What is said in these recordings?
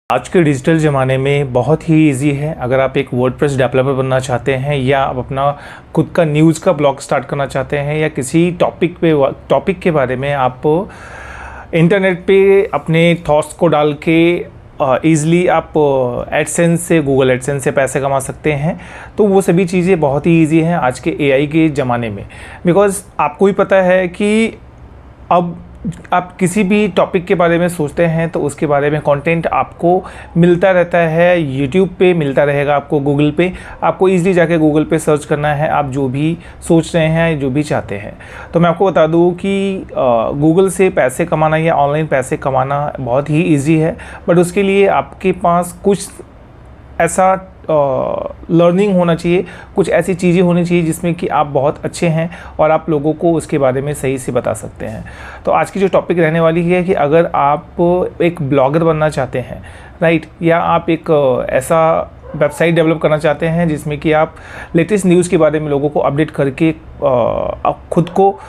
आज के डिजिटल ज़माने में बहुत ही इजी है। अगर आप एक वर्डप्रेस डेवलपर बनना चाहते हैं या आप अपना खुद का न्यूज़ का ब्लॉग स्टार्ट करना चाहते हैं या किसी टॉपिक के बारे में आप इंटरनेट पे अपने थॉट्स को डाल के ईज़िली आप एडसेंस से गूगल एडसेंस से पैसे कमा सकते हैं, तो वो सभी चीज़ें बहुत ही ईजी हैं आज के एआई के ज़माने में। बिकॉज़ आपको भी पता है कि अब आप किसी भी टॉपिक के बारे में सोचते हैं तो उसके बारे में कंटेंट आपको मिलता रहता है, यूट्यूब पे मिलता रहेगा, आपको गूगल पे, आपको ईज़िली जाके गूगल पे सर्च करना है आप जो भी सोच रहे हैं, जो भी चाहते हैं। तो मैं आपको बता दूं कि गूगल से पैसे कमाना या ऑनलाइन पैसे कमाना बहुत ही ईजी है, बट उसके लिए आपके पास कुछ ऐसा लर्निंग होना चाहिए, कुछ ऐसी चीज़ें होनी चाहिए जिसमें कि आप बहुत अच्छे हैं और आप लोगों को उसके बारे में सही से बता सकते हैं। तो आज की जो टॉपिक रहने वाली है कि अगर आप एक ब्लॉगर बनना चाहते हैं, राइट, या आप एक ऐसा वेबसाइट डेवलप करना चाहते हैं जिसमें कि आप लेटेस्ट न्यूज़ के बारे में लोगों को अपडेट करके आप खुद को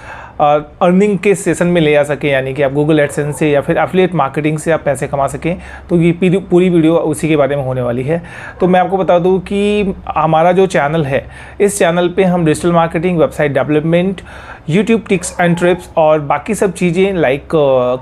अर्निंग के सेशन में ले आ सकें, यानी कि आप गूगल एडसेंस से या फिर एफिलिएट मार्केटिंग से आप पैसे कमा सकें, तो ये पूरी वीडियो उसी के बारे में होने वाली है। तो मैं आपको बता दूं कि हमारा जो चैनल है, इस चैनल पे हम digital marketing, website development, YouTube tips and trips और बाकी सब चीज़ें लाइक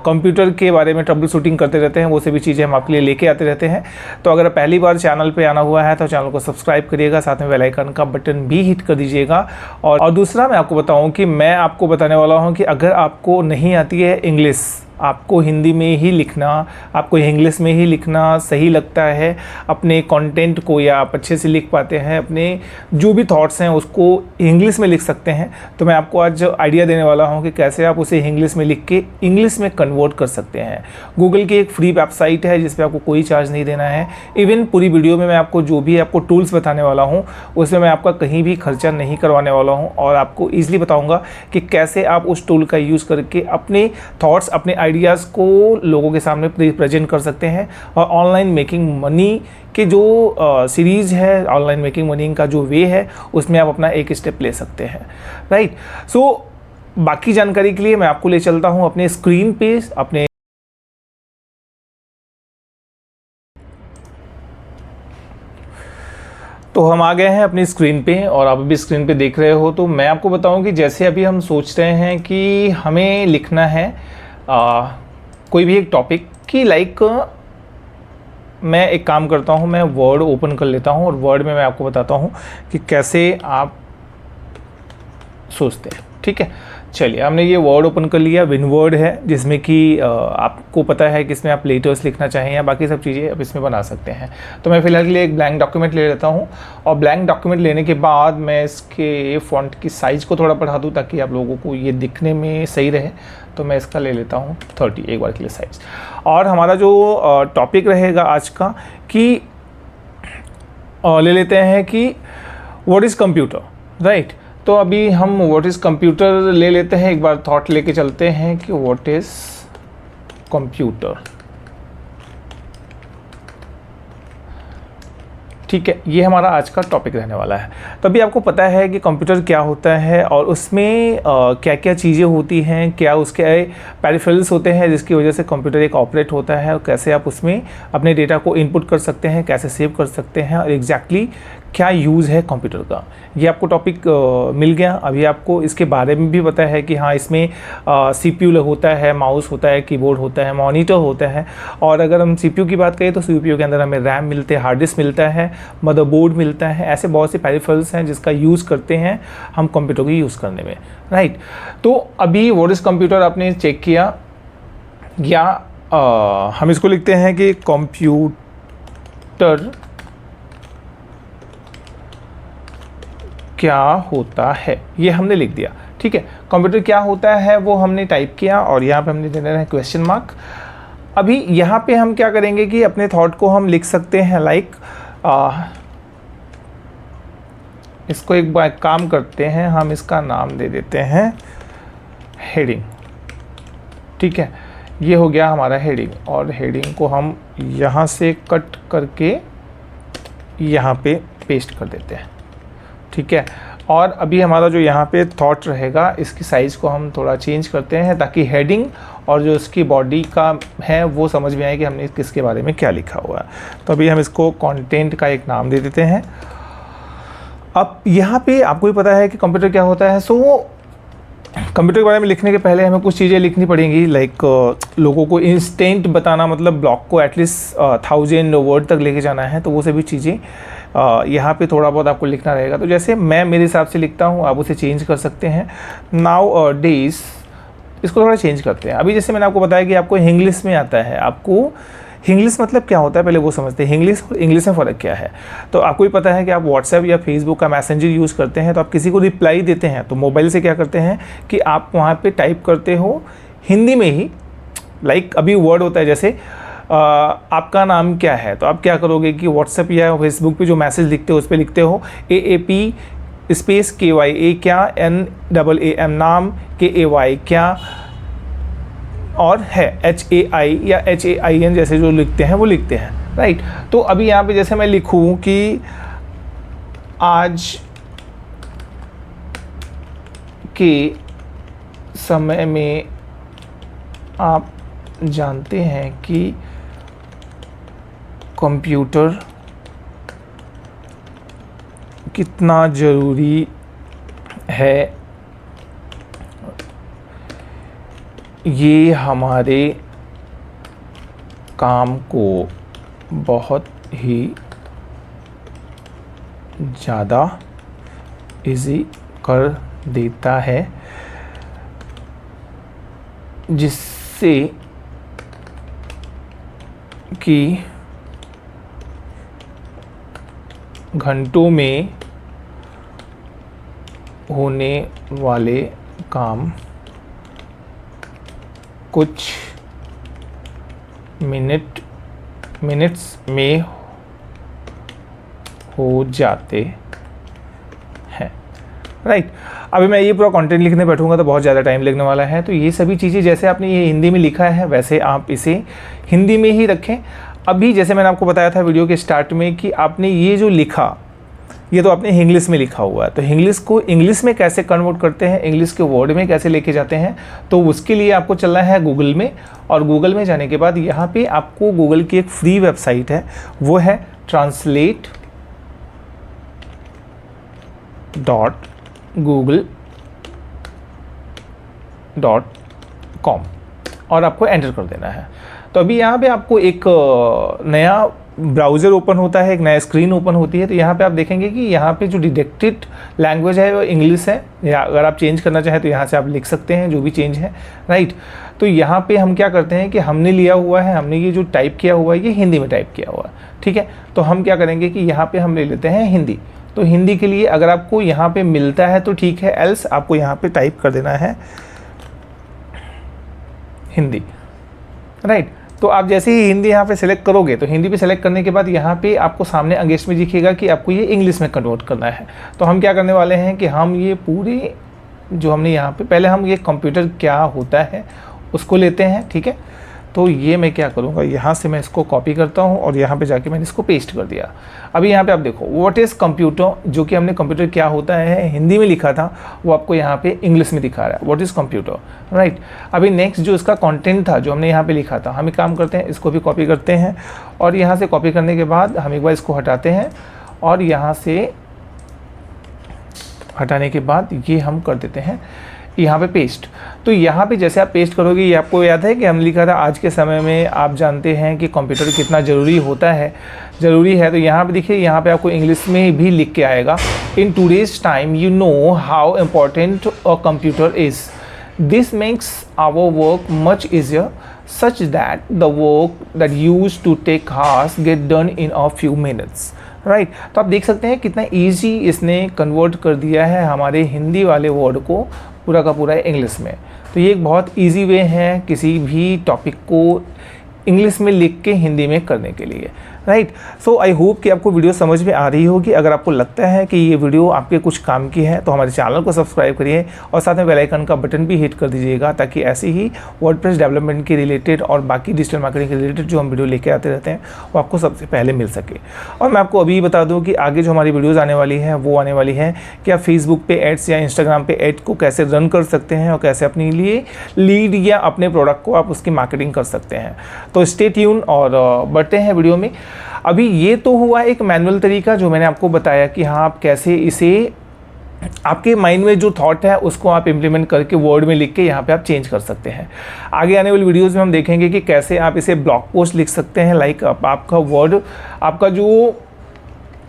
कंप्यूटर के बारे में ट्रबल शूटिंग करते रहते हैं, वो सभी चीज़ें हम आपके लिए लेके आते रहते हैं। तो अगर पहली बार चैनल पे आना हुआ है तो चैनल को सब्सक्राइब करिएगा, साथ में बेल आइकन का बटन भी हिट कर दीजिएगा। और दूसरा मैं आपको बताऊं कि मैं आपको बताने वाला हूं कि अगर आपको नहीं आती है इंग्लिश, आपको हिंदी में ही लिखना, आपको इंग्लिश में ही लिखना सही लगता है अपने कंटेंट को, या आप अच्छे से लिख पाते हैं, अपने जो भी थॉट्स हैं उसको इंग्लिश में लिख सकते हैं, तो मैं आपको आज आइडिया देने वाला हूं कि कैसे आप उसे इंग्लिश में लिख के इंग्लिश में कन्वर्ट कर सकते हैं। गूगल की एक फ्री वेबसाइट है जिस पर आपको कोई चार्ज नहीं देना है। इवन पूरी वीडियो में मैं आपको जो भी आपको टूल्स बताने वाला हूँ उसमें मैं आपका कहीं भी खर्चा नहीं करवाने वाला हूँ और आपको ईजिली बताऊँगा कि कैसे आप उस टूल का यूज़ करके अपने थॉट्स, अपने आइडियाज़ को लोगों के सामने प्रेजेंट कर सकते हैं और ऑनलाइन मेकिंग मनी के जो सीरीज़ है, ऑनलाइन मेकिंग मनी का जो वे है, उसमें आप अपना एक स्टेप ले सकते हैं, राइट। सो बाकी जानकारी के लिए मैं आपको ले चलता हूं अपने स्क्रीन पे, अपने तो हम आ गए हैं अपनी स्क्रीन पे और आप अभी स्क्रीन पे देख रहे हो। तो मैं आपको बताऊं कि जैसे अभी हम सोच रहे हैं कि हमें लिखना है कोई भी एक टॉपिक की, लाइक मैं एक काम करता हूं, मैं वर्ड ओपन कर लेता हूं और वर्ड में मैं आपको बताता हूं कि कैसे आप सोचते हैं, ठीक है। चलिए, हमने ये वर्ड ओपन कर लिया, विनवर्ड है, जिसमें कि आपको पता है कि इसमें आप लेटर्स लिखना चाहें या बाकी सब चीज़ें आप इसमें बना सकते हैं। तो मैं फ़िलहाल के लिए एक ब्लैंक डॉक्यूमेंट ले लेता हूँ और ब्लैंक डॉक्यूमेंट लेने के बाद मैं इसके फ़ॉन्ट की साइज़ को थोड़ा बढ़ा दूँ ताकि आप लोगों को ये दिखने में सही रहे। तो मैं इसका ले लेता हूँ 30 एक बार के लिए साइज़। और हमारा जो टॉपिक रहेगा आज का कि ले लेते हैं कि व्हाट इज़ कंप्यूटर, राइट। तो अभी हम व्हाट इज़ कंप्यूटर ले लेते हैं, एक बार थॉट लेके चलते हैं कि व्हाट इज़ कंप्यूटर, ठीक है। ये हमारा आज का टॉपिक रहने वाला है। तो अभी आपको पता है कि कंप्यूटर क्या होता है और उसमें क्या क्या चीज़ें होती हैं, क्या उसके पेरिफेरल्स होते हैं जिसकी वजह से कंप्यूटर एक ऑपरेट होता है, और कैसे आप उसमें अपने डेटा को इनपुट कर सकते हैं, कैसे सेव कर सकते हैं, और एग्जैक्टली क्या यूज़ है कंप्यूटर का। ये आपको टॉपिक मिल गया। अभी आपको इसके बारे में भी पता है कि हाँ, इसमें CPU होता है, माउस होता है, कीबोर्ड होता है, मॉनिटर होता है। और अगर हम CPU की बात करें तो CPU के अंदर हमें रैम मिलते हैं, हार्ड डिस्क मिलता है, मदरबोर्ड मिलता है। ऐसे बहुत से पेरिफेरल्स हैं जिसका यूज़ करते हैं हम कंप्यूटर को यूज़ करने में, राइट। तो अभी व्हाट इज़ कंप्यूटर आपने चेक किया, या हम इसको लिखते हैं कि कंप्यूटर क्या होता है, ये हमने लिख दिया, ठीक है। कंप्यूटर क्या होता है वो हमने टाइप किया और यहाँ पे हमने देना है क्वेश्चन मार्क। अभी यहाँ पे हम क्या करेंगे कि अपने थॉट को हम लिख सकते हैं, लाइक इसको एक बार काम करते हैं, हम इसका नाम दे देते हैं हेडिंग, ठीक है। ये हो गया हमारा हेडिंग, और हेडिंग को हम यहाँ से कट करके यहाँ पे पेस्ट कर देते हैं, ठीक है। और अभी हमारा जो यहाँ पे थॉट रहेगा, इसकी साइज़ को हम थोड़ा चेंज करते हैं ताकि हेडिंग और जो इसकी बॉडी का है वो समझ में आए कि हमने किसके बारे में क्या लिखा हुआ है। तो अभी हम इसको कंटेंट का एक नाम दे देते हैं। अब यहाँ पे आपको भी पता है कि कंप्यूटर क्या होता है। सो कंप्यूटर के बारे में लिखने के पहले हमें कुछ चीज़ें लिखनी पड़ेंगी, लाइक लोगों को इंस्टेंट बताना, मतलब ब्लॉग को एटलीस्ट 1000 वर्ड तक लेके जाना है, तो वो सभी चीज़ें यहाँ पे थोड़ा बहुत आपको लिखना रहेगा। तो जैसे मैं मेरे हिसाब से लिखता हूँ, आप उसे चेंज कर सकते हैं। नाउ डेज, इसको थोड़ा चेंज करते हैं। अभी जैसे मैंने आपको बताया कि आपको इंग्लिश में आता है, आपको इंग्लिश मतलब क्या होता है पहले वो समझते हैं। इंग्लिश और इंग्लिश में फ़र्क क्या है। तो आपको भी पता है कि आप व्हाट्सएप या फेसबुक का मैसेंजर यूज़ करते हैं, तो आप किसी को रिप्लाई देते हैं तो मोबाइल से क्या करते हैं कि आप वहाँ पे टाइप करते हो हिंदी में ही। लाइक अभी वर्ड होता है जैसे आपका नाम क्या है, तो आप क्या करोगे कि व्हाट्सएप या फेसबुक पे जो मैसेज लिखते हो उस पर लिखते हो AAP स्पेस KY, ए क्या, NAAM नाम, KAY क्या, और है HAI या HAIN जैसे जो लिखते हैं वो लिखते हैं, राइट। तो अभी यहाँ पे जैसे मैं लिखूँ कि आज के समय में आप जानते हैं कि कंप्यूटर कितना ज़रूरी है, ये हमारे काम को बहुत ही ज़्यादा इजी कर देता है, जिससे कि घंटों में होने वाले काम कुछ मिनट्स में हो जाते हैं, राइट। अभी मैं ये पूरा कंटेंट लिखने बैठूंगा तो बहुत ज़्यादा टाइम लगने वाला है। तो ये सभी चीज़ें जैसे आपने ये हिंदी में लिखा है वैसे आप इसे हिंदी में ही रखें। अभी जैसे मैंने आपको बताया था वीडियो के स्टार्ट में कि आपने ये जो लिखा ये तो आपने इंग्लिश में लिखा हुआ है, तो इंग्लिश को इंग्लिश में कैसे कन्वर्ट करते हैं, इंग्लिश के वर्ड में कैसे लेके जाते हैं, तो उसके लिए आपको चलना है गूगल में। और गूगल में जाने के बाद यहाँ पे आपको गूगल की एक फ्री वेबसाइट है, वो है translate.google.com और आपको एंटर कर देना है। तो अभी यहाँ पे आपको एक नया ब्राउज़र ओपन होता है, एक नया स्क्रीन ओपन होती है। तो यहाँ पे आप देखेंगे कि यहाँ पे जो डिटेक्टेड लैंग्वेज है वो इंग्लिश है, या अगर आप चेंज करना चाहें तो यहाँ से आप लिख सकते हैं जो भी चेंज है, राइट। तो यहाँ पे हम क्या करते हैं कि हमने लिया हुआ है, हमने ये जो टाइप किया हुआ है ये हिंदी में टाइप किया हुआ है, ठीक है। तो हम क्या करेंगे कि यहाँ पर हम ले लेते हैं हिंदी। तो हिंदी के लिए अगर आपको यहाँ पर मिलता है तो ठीक है, एल्स आपको यहाँ पर टाइप कर देना है हिंदी, राइट। तो आप जैसे ही हिंदी यहाँ पे सेलेक्ट करोगे तो हिंदी पे सेलेक्ट करने के बाद यहाँ पे आपको सामने अंग्रेजी में दिखेगा कि आपको ये इंग्लिश में कन्वर्ट करना है। तो हम क्या करने वाले हैं कि हम ये पूरे जो हमने यहाँ पे पहले हम ये कंप्यूटर क्या होता है उसको लेते हैं, ठीक है। तो ये मैं क्या करूँगा, यहाँ से मैं इसको कॉपी करता हूँ और यहाँ पे जाके मैंने इसको पेस्ट कर दिया। अभी यहाँ पे आप देखो व्हाट इज़ कंप्यूटर, जो कि हमने कंप्यूटर क्या होता है हिंदी में लिखा था वो आपको यहाँ पे इंग्लिश में दिखा रहा है, व्हाट इज़ कंप्यूटर, राइट। अभी नेक्स्ट जो इसका कंटेंट था जो हमने यहाँ पे लिखा था, हम एक काम करते हैं इसको भी कॉपी करते हैं और यहाँ से कॉपी करने के बाद हम एक बार इसको हटाते हैं और यहाँ से हटाने के बाद ये हम कर देते हैं यहाँ पे पेस्ट। तो यहाँ पे जैसे आप पेस्ट करोगे, ये आपको याद है कि हम लिखा था आज के समय में आप जानते हैं कि कंप्यूटर कितना ज़रूरी होता है, ज़रूरी है। तो यहाँ पे देखिए, यहाँ पे आपको इंग्लिश में भी लिख के आएगा, in today's time you know how important a computer is, this makes our work much easier such that the work that use to take hours get done in a few minutes, right. तो आप देख सकते हैं कितना easy इसने convert कर दिया है हमारे हिंदी वाले वर्ड को पूरा का पूरा इंग्लिश में। तो ये एक बहुत इजी वे है किसी भी टॉपिक को इंग्लिश में लिख के हिंदी में करने के लिए, राइट। सो आई होप कि आपको वीडियो समझ में आ रही होगी। अगर आपको लगता है कि ये वीडियो आपके कुछ काम की है तो हमारे चैनल को सब्सक्राइब करिए और साथ में बेल आइकन का बटन भी हिट कर दीजिएगा, ताकि ऐसे ही वर्डप्रेस डेवलपमेंट के रिलेटेड और बाकी डिजिटल मार्केटिंग के रिलेटेड जो हम वीडियो लेके आते रहते हैं वो आपको सबसे पहले मिल सके। और मैं आपको अभी बता दूँ कि आगे जो हमारी वीडियोज़ आने वाली है वो आने वाली है कि आप फेसबुक पे एड्स या इंस्टाग्राम पे एड को कैसे रन कर सकते हैं और कैसे अपने लिए लीड या अपने प्रोडक्ट को आप उसकी मार्केटिंग कर सकते हैं। तो स्टे ट्यून और बढ़ते हैं वीडियो में। अभी ये तो हुआ एक मैनुअल तरीका जो मैंने आपको बताया कि हाँ आप कैसे इसे आपके माइंड में जो थॉट है उसको आप इम्प्लीमेंट करके वर्ड में लिख के यहाँ पे आप चेंज कर सकते हैं। आगे आने वाली वीडियोस में हम देखेंगे कि कैसे आप इसे ब्लॉग पोस्ट लिख सकते हैं। लाइक आपका वर्ड, आपका जो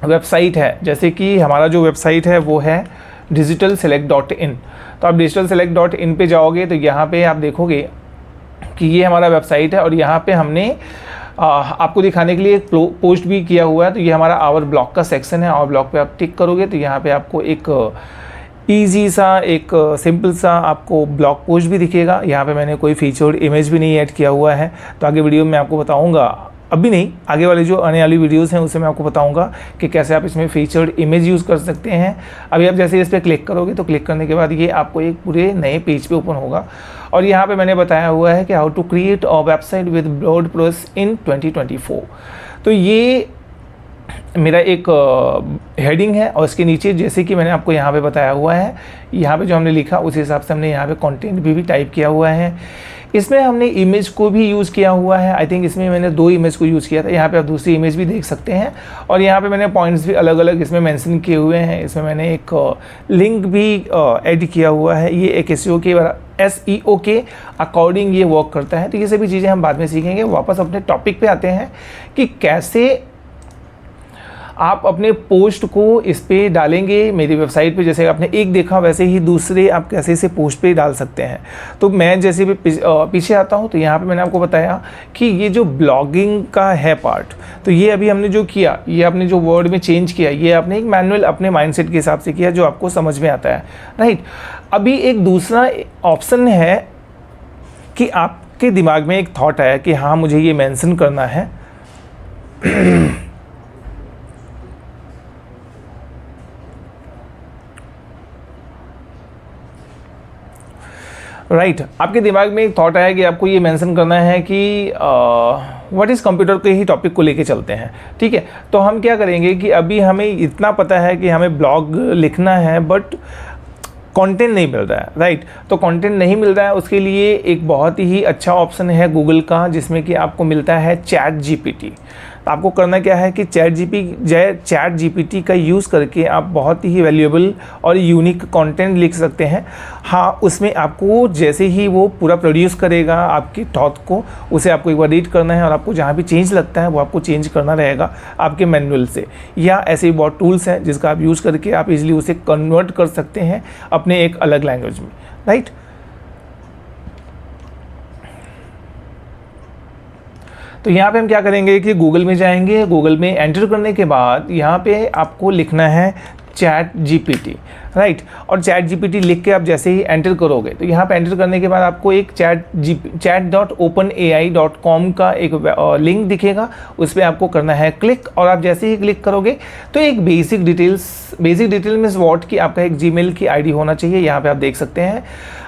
वेबसाइट है, जैसे कि हमारा जो वेबसाइट है वो है digitalselect.in। तो आप digitalselect.in पे जाओगे तो यहाँ पे आप देखोगे कि ये हमारा वेबसाइट है और यहाँ पे हमने आपको दिखाने के लिए एक पोस्ट भी किया हुआ है। तो ये हमारा आवर ब्लॉग का सेक्शन है। आवर ब्लॉग पे आप टिक करोगे तो यहाँ पे आपको एक ईजी सा, एक सिंपल सा आपको ब्लॉग पोस्ट भी दिखेगा। यहाँ पे मैंने कोई फीचर्ड इमेज भी नहीं ऐड किया हुआ है, तो आगे वीडियो में आपको बताऊँगा, अभी नहीं, आगे वाली जो आने वाली वीडियोस हैं उससे मैं आपको बताऊंगा कि कैसे आप इसमें फीचर्ड इमेज यूज़ कर सकते हैं। अभी आप जैसे इस पर क्लिक करोगे तो क्लिक करने के बाद ये आपको एक पूरे नए पेज पे ओपन होगा और यहाँ पे मैंने बताया हुआ है कि how to create a website with WordPress in 2024। तो ये मेरा एक हेडिंग है और इसके नीचे जैसे कि मैंने आपको यहाँ पे बताया हुआ है, यहाँ पे जो हमने लिखा उस हिसाब से हमने यहाँ पे कंटेंट भी टाइप किया हुआ है। इसमें हमने इमेज को भी यूज़ किया हुआ है। आई थिंक इसमें मैंने 2 इमेज को यूज़ किया था। यहाँ पे आप दूसरी इमेज भी देख सकते हैं और यहाँ पे मैंने पॉइंट्स भी अलग अलग इसमें मेंशन किए हुए हैं। इसमें मैंने एक लिंक भी ऐड किया हुआ है। ये एक SEO के अकॉर्डिंग ये वर्क करता है। तो ये सभी चीज़ें हम बाद में सीखेंगे। वापस अपने टॉपिक पे आते हैं कि कैसे आप अपने पोस्ट को इस पे डालेंगे मेरी वेबसाइट पे। जैसे आपने एक देखा वैसे ही दूसरे आप कैसे इसे पोस्ट पे डाल सकते हैं। तो मैं जैसे भी पीछे आता हूँ तो यहाँ पे मैंने आपको बताया कि ये जो ब्लॉगिंग का है पार्ट, तो ये अभी हमने जो किया, ये आपने जो वर्ड में चेंज किया, ये आपने एक मैनुअल अपने माइंडसेट के हिसाब से किया जो आपको समझ में आता है, राइट। अभी एक दूसरा ऑप्शन है कि आपके दिमाग में एक थॉट आया कि हाँ मुझे ये मेंशन करना है राइट। आपके दिमाग में एक थॉट आया कि आपको ये मेंशन करना है कि व्हाट इज़ कंप्यूटर के ही टॉपिक को लेके चलते हैं, ठीक है। तो हम क्या करेंगे कि अभी हमें इतना पता है कि हमें ब्लॉग लिखना है बट कंटेंट नहीं मिल रहा है, राइट। तो कंटेंट नहीं मिल रहा है, उसके लिए एक बहुत ही अच्छा ऑप्शन है गूगल का, जिसमें कि आपको मिलता है ChatGPT। आपको करना क्या है कि ChatGPT का यूज़ करके आप बहुत ही वैल्यूएबल और यूनिक कंटेंट लिख सकते हैं। हाँ, उसमें आपको जैसे ही वो पूरा प्रोड्यूस करेगा आपके थॉट को, उसे आपको एक बार रीड करना है और आपको जहाँ भी चेंज लगता है वो आपको चेंज करना रहेगा आपके मैनुअल से, या ऐसे बहुत टूल्स हैं जिसका आप यूज़ करके आप इजीली उसे कन्वर्ट कर सकते हैं अपने एक अलग लैंग्वेज में, राइट। तो यहाँ पे हम क्या करेंगे कि गूगल में जाएंगे। गूगल में एंटर करने के बाद यहाँ पे आपको लिखना है ChatGPT, राइट। और ChatGPT लिख के आप जैसे ही एंटर करोगे तो यहाँ पे एंटर करने के बाद आपको एक chat.openai.com का एक लिंक दिखेगा, उस पर आपको करना है क्लिक। और आप जैसे ही क्लिक करोगे तो एक बेसिक डिटेल में व्हाट की आपका एक जीमेल की आईडी होना चाहिए। यहाँ पे आप देख सकते हैं।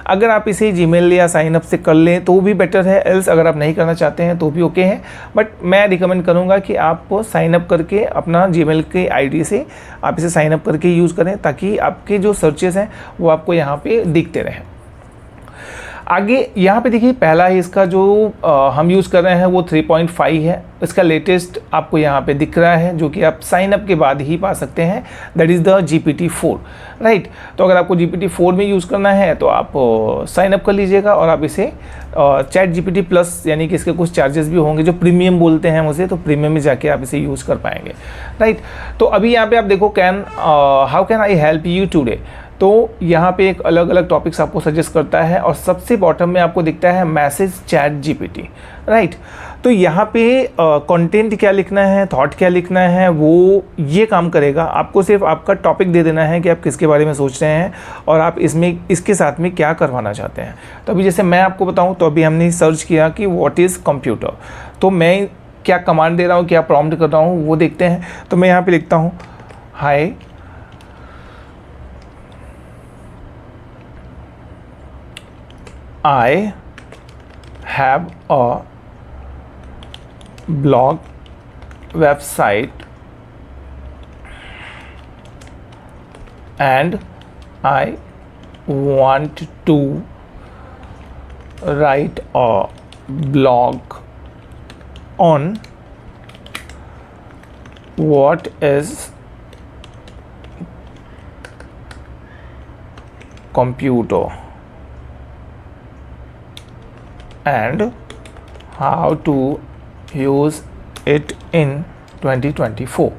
अगर आप इसे जीमेल या साइन अप से कर लें तो भी बेटर है, एल्स अगर आप नहीं करना चाहते हैं तो भी ओके है। बट मैं रिकमेंड करूँगा कि आप साइन अप करके अपना जीमेल के आईडी से आप इसे साइन अप करके यूज़ करें, ताकि आपके जो सर्चेस हैं वो आपको यहाँ पे दिखते रहें। आगे यहाँ पे देखिए, पहला ही इसका जो हम यूज़ कर रहे हैं वो 3.5 है। इसका लेटेस्ट आपको यहाँ पे दिख रहा है, जो कि आप साइन अप के बाद ही पा सकते हैं, that is the GPT-4, right. तो अगर आपको GPT-4 में यूज़ करना है तो आप साइन अप कर लीजिएगा और आप इसे ChatGPT प्लस, यानी कि इसके कुछ चार्जेस भी होंगे जो प्रीमियम बोलते हैं उसे, तो प्रीमियम में जाके आप इसे यूज़ कर पाएंगे, राइट। तो अभी यहाँ पे आप देखो, how can I help you today. तो यहाँ पे एक अलग अलग टॉपिक्स आपको सजेस्ट करता है और सबसे बॉटम में आपको दिखता है मैसेज ChatGPT, राइट। तो यहाँ पे कंटेंट क्या लिखना है, थॉट क्या लिखना है, वो ये काम करेगा। आपको सिर्फ आपका टॉपिक दे देना है कि आप किसके बारे में सोच रहे हैं और आप इसमें इसके साथ में क्या करवाना चाहते हैं। तो अभी जैसे मैं आपको बताऊँ, तो अभी हमने सर्च किया कि व्हाट इज़ कंप्यूटर। तो मैं क्या कमांड दे रहा हूँ, क्या प्रॉम्प्ट कर रहा हूँ वो देखते हैं। तो मैं यहाँ पे लिखता हूँ हाय I have a blog website and I want to write a blog on what is computer and how to use it in 2024।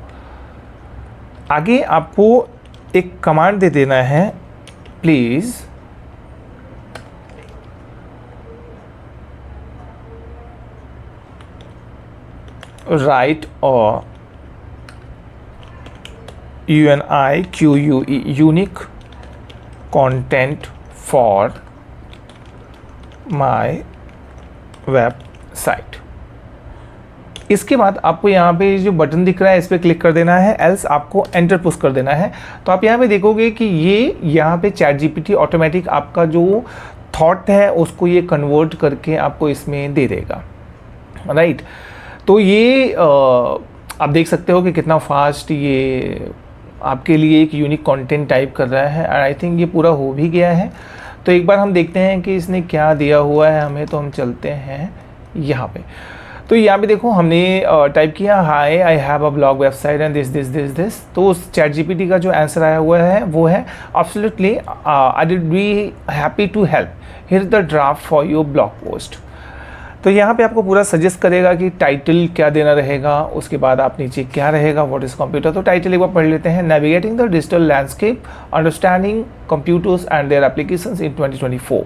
आगे आपको एक कमांड दे देना है, प्लीज़ राइट और UNIQUE unique content for my website. इसके बाद आपको यहाँ पे जो बटन दिख रहा है इस पर क्लिक कर देना है, एल्स आपको एंटर पुश कर देना है। तो आप यहाँ पे देखोगे कि ये यहाँ पे चैट जीपीटी ऑटोमेटिक आपका जो थॉट है उसको ये कन्वर्ट करके आपको इसमें दे देगा, राइट। तो ये आप देख सकते हो कि कितना फास्ट ये आपके लिए एक यूनिक कंटेंट टाइप कर रहा है। और आई थिंक ये पूरा हो भी गया है। तो एक बार हम देखते हैं कि इसने क्या दिया हुआ है हमें। तो हम चलते हैं यहाँ पे। तो यहाँ पे देखो हमने टाइप किया hi I have a blog website and this. तो उस चैट जीपीटी का जो आंसर आया हुआ है वो है absolutely I will be happy to help, here the draft for your blog post. तो यहाँ पे आपको पूरा सजेस्ट करेगा कि टाइटल क्या देना रहेगा, उसके बाद आप नीचे क्या रहेगा, व्हाट इज़ कंप्यूटर। तो टाइटल एक बार पढ़ लेते हैं, navigating the digital landscape understanding computers and their applications in 2024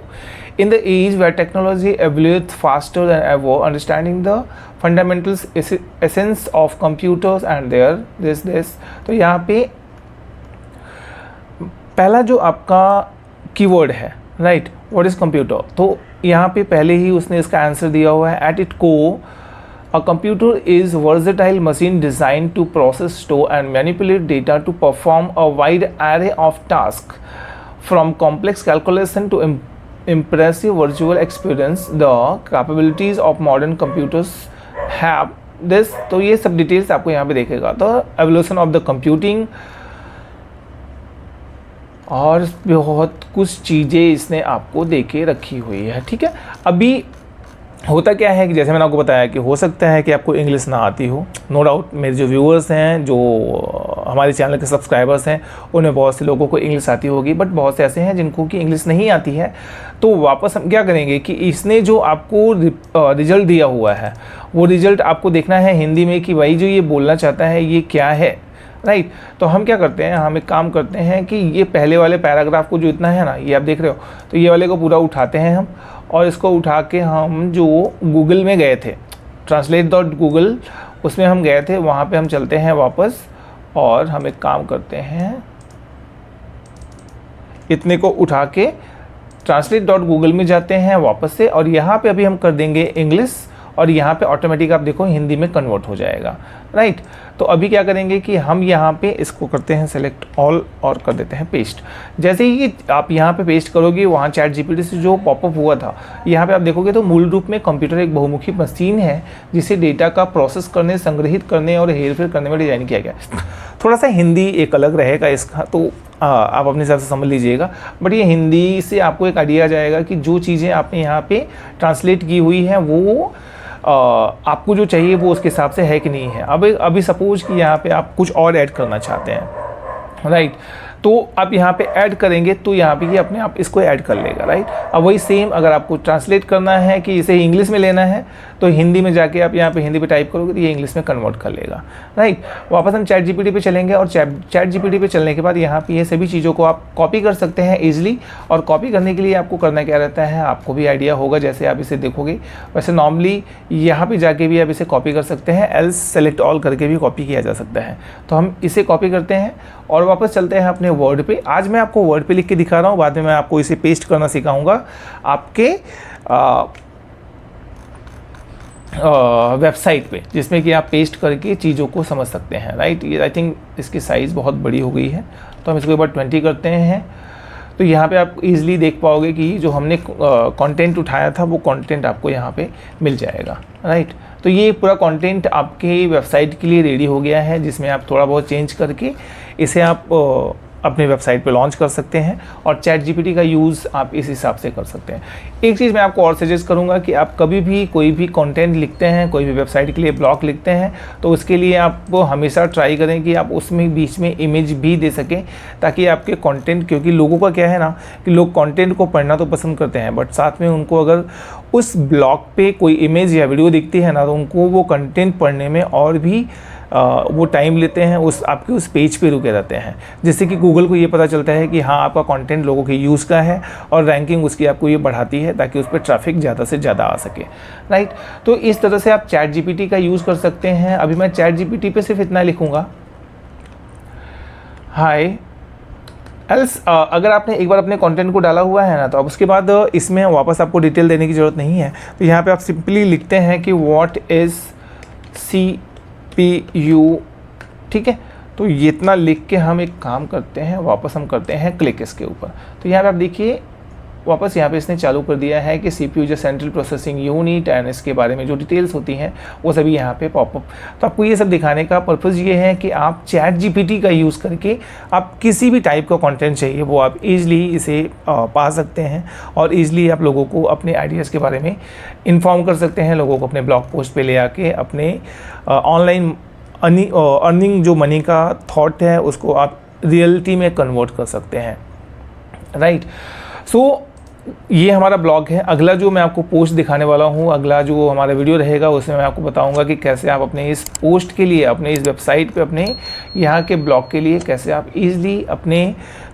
in the age where technology evolves faster than ever, understanding the fundamentals essence of computers and their this। तो यहाँ पे पहला जो आपका कीवर्ड है, राइट, व्हाट इज़ कंप्यूटर। तो यहाँ पे पहले ही उसने इसका आंसर दिया हुआ है, at it core a computer is versatile machine designed to process, store and manipulate data to perform a wide array of tasks from complex calculation to impressive virtual experience। The capabilities of modern computers have this। तो ये सब details आपको यहाँ पे देखेगा। तो evolution of the computing और बहुत कुछ चीज़ें इसने आपको दे के रखी हुई है, ठीक है। अभी होता क्या है कि जैसे मैंने आपको बताया कि हो सकता है कि आपको इंग्लिश ना आती हो, नो डाउट। मेरे जो व्यूअर्स हैं, जो हमारे चैनल के सब्सक्राइबर्स हैं, उनमें बहुत से लोगों को इंग्लिश आती होगी, बट बहुत से ऐसे हैं जिनको कि इंग्लिश नहीं आती है। तो वापस हम क्या करेंगे कि इसने जो आपको रिजल्ट दिया हुआ है वो रिजल्ट आपको देखना है हिंदी में कि भाई जो ये बोलना चाहता है ये क्या है, राइट। तो हम क्या करते हैं, हम एक काम करते हैं कि ये पहले वाले पैराग्राफ को जो इतना है ना, ये आप देख रहे हो, तो ये वाले को पूरा उठाते हैं हम, और इसको उठा के हम जो गूगल में गए थे, translate.google, उसमें हम गए थे, वहाँ पे हम चलते हैं वापस और हम एक काम करते हैं, इतने को उठा के translate.google में जाते हैं वापस से, और यहाँ पे अभी हम कर देंगे इंग्लिश, और यहाँ पे ऑटोमेटिक आप देखो हिंदी में कन्वर्ट हो जाएगा, राइट। तो अभी क्या करेंगे कि हम यहाँ पे इसको करते हैं सेलेक्ट ऑल और कर देते हैं पेस्ट। जैसे ही आप यहाँ पे पेस्ट करोगे, वहाँ चैट जीपीटी से जो पॉपअप हुआ था, यहाँ पे आप देखोगे तो मूल रूप में कंप्यूटर एक बहुमुखी मशीन है जिसे डेटा का प्रोसेस करने, संग्रहित करने और हेरफेर करने में डिज़ाइन किया गया है। थोड़ा सा हिंदी एक अलग रहेगा इसका, तो आप अपने हिसाब से समझ लीजिएगा, बट ये हिंदी से आपको एक आइडिया आ जाएगा कि जो चीज़ें आपने यहाँ पे ट्रांसलेट की हुई हैं वो आपको जो चाहिए वो उसके हिसाब से है कि नहीं है। अब अभी सपोज कि यहाँ पे आप कुछ और ऐड करना चाहते हैं, राइट, तो आप यहाँ पे ऐड करेंगे तो यहाँ पे ये अपने आप इसको ऐड कर लेगा, राइट। अब वही सेम अगर आपको ट्रांसलेट करना है कि इसे इंग्लिश में लेना है, तो हिंदी में जाके आप यहाँ पे हिंदी पे टाइप करोगे तो ये इंग्लिश में कन्वर्ट कर लेगा, राइट। वापस हम चैट जीपीटी पे चलेंगे, और चैट जीपीटी पे चलने के बाद यहाँ पे ये सभी चीज़ों को आप कॉपी कर सकते हैं ईजिली। और कॉपी करने के लिए आपको करना क्या रहता है, आपको भी आइडिया होगा जैसे आप इसे देखोगे वैसे नॉर्मली यहाँ पर जाके भी आप इसे कॉपी कर सकते हैं, एल्स सेलेक्ट ऑल करके भी कॉपी किया जा सकता है। तो हम इसे कॉपी करते हैं और वापस चलते हैं अपने वर्ड पे। आज मैं आपको वर्ड पे लिख के दिखा रहा हूँ, बाद में मैं आपको इसे पेस्ट करना सिखाऊंगा आपके वेबसाइट पे, जिसमें कि आप पेस्ट करके चीज़ों को समझ सकते हैं, राइट। ये आई थिंक इसकी साइज़ बहुत बड़ी हो गई है, तो हम इसको एक बार 20 करते हैं। तो यहाँ पे आप इजीली देख पाओगे कि जो हमने कंटेंट उठाया था वो कंटेंट आपको यहाँ पे मिल जाएगा, राइट। तो ये पूरा कंटेंट आपके वेबसाइट के लिए रेडी हो गया है, जिसमें आप थोड़ा बहुत चेंज करके इसे आप अपने वेबसाइट पे लॉन्च कर सकते हैं, और चैट जीपीटी का यूज़ आप इस हिसाब से कर सकते हैं। एक चीज़ मैं आपको और सजेस्ट करूंगा कि आप कभी भी कोई भी कंटेंट लिखते हैं, कोई भी वेबसाइट के लिए ब्लॉग लिखते हैं, तो उसके लिए आप हमेशा ट्राई करें कि आप उसमें बीच में इमेज भी दे सकें, ताकि आपके कंटेंट, क्योंकि लोगों का क्या है ना कि लोग कंटेंट को पढ़ना तो पसंद करते हैं, बट साथ में उनको अगर उस ब्लॉग पे कोई इमेज या वीडियो दिखती है ना, तो उनको वो कंटेंट पढ़ने में और भी वो टाइम लेते हैं, आपके उस पेज पे रुके रहते हैं, जिससे कि गूगल को ये पता चलता है कि हाँ आपका कंटेंट लोगों के यूज़ का है, और रैंकिंग उसकी आपको ये बढ़ाती है ताकि उस पर ट्रैफिक ज़्यादा से ज़्यादा आ सके, राइट। तो इस तरह से आप चैट जीपीटी का यूज़ कर सकते हैं। अभी मैं चैट जीपीटी पे सिर्फ इतना लिखूँगा, हाय एल्स। अगर आपने एक बार अपने कंटेंट को डाला हुआ है ना, तो अब उसके बाद इसमें वापस आपको डिटेल देने की ज़रूरत नहीं है। तो यहाँ पे आप सिंपली लिखते हैं कि व्हाट इज़ CPU, ठीक है। तो ये इतना लिख के हम एक काम करते हैं, वापस हम करते हैं क्लिक इसके ऊपर। तो यहाँ पे आप देखिए वापस यहाँ पे इसने चालू कर दिया है कि CPU जो सेंट्रल प्रोसेसिंग यूनिट, एंड इसके बारे में जो डिटेल्स होती हैं वो सभी यहाँ पे पॉपअप। तो आपको ये सब दिखाने का पर्पज़ ये है कि आप चैट जीपीटी का यूज़ करके आप किसी भी टाइप का कंटेंट चाहिए वो आप ईज़िली इसे पा सकते हैं, और ईज़िली आप लोगों को अपने आइडियाज़ के बारे में इन्फॉर्म कर सकते हैं, लोगों को अपने ब्लॉग पोस्ट पे ले आके अपने ऑनलाइन अर्निंग जो मनी का थॉट है उसको आप रियलिटी में कन्वर्ट कर सकते हैं, राइट। सो ये हमारा ब्लॉग है। अगला जो मैं आपको पोस्ट दिखाने वाला हूँ, अगला जो हमारा वीडियो रहेगा, उसमें मैं आपको बताऊँगा कि कैसे आप अपने इस पोस्ट के लिए, अपने इस वेबसाइट पे, अपने यहाँ के ब्लॉग के लिए कैसे आप ईज़िली अपने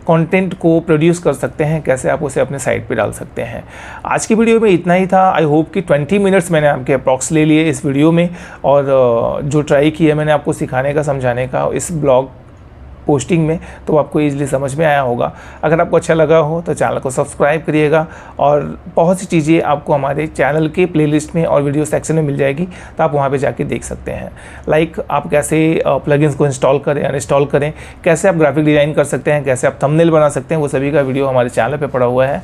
कंटेंट को प्रोड्यूस कर सकते हैं, कैसे आप उसे अपने साइट पे डाल सकते हैं। आज की वीडियो में इतना ही था। आई होप कि 20 मिनट्स मैंने आपके अप्रॉक्स ले लिए इस वीडियो में, और जो ट्राई किया मैंने आपको सिखाने का, समझाने का इस ब्लॉग पोस्टिंग में, तो आपको ईज़िली समझ में आया होगा। अगर आपको अच्छा लगा हो तो चैनल को सब्सक्राइब करिएगा, और बहुत सी चीज़ें आपको हमारे चैनल के प्लेलिस्ट में और वीडियो सेक्शन में मिल जाएगी, तो आप वहाँ पे जाके देख सकते हैं। लाइक आप कैसे प्लगइन्स को इंस्टॉल करें, अनइंस्टॉल करें, कैसे आप ग्राफिक डिज़ाइन कर सकते हैं, कैसे आप थंबनेल बना सकते हैं, वो सभी का वीडियो हमारे चैनल पर पड़ा हुआ है।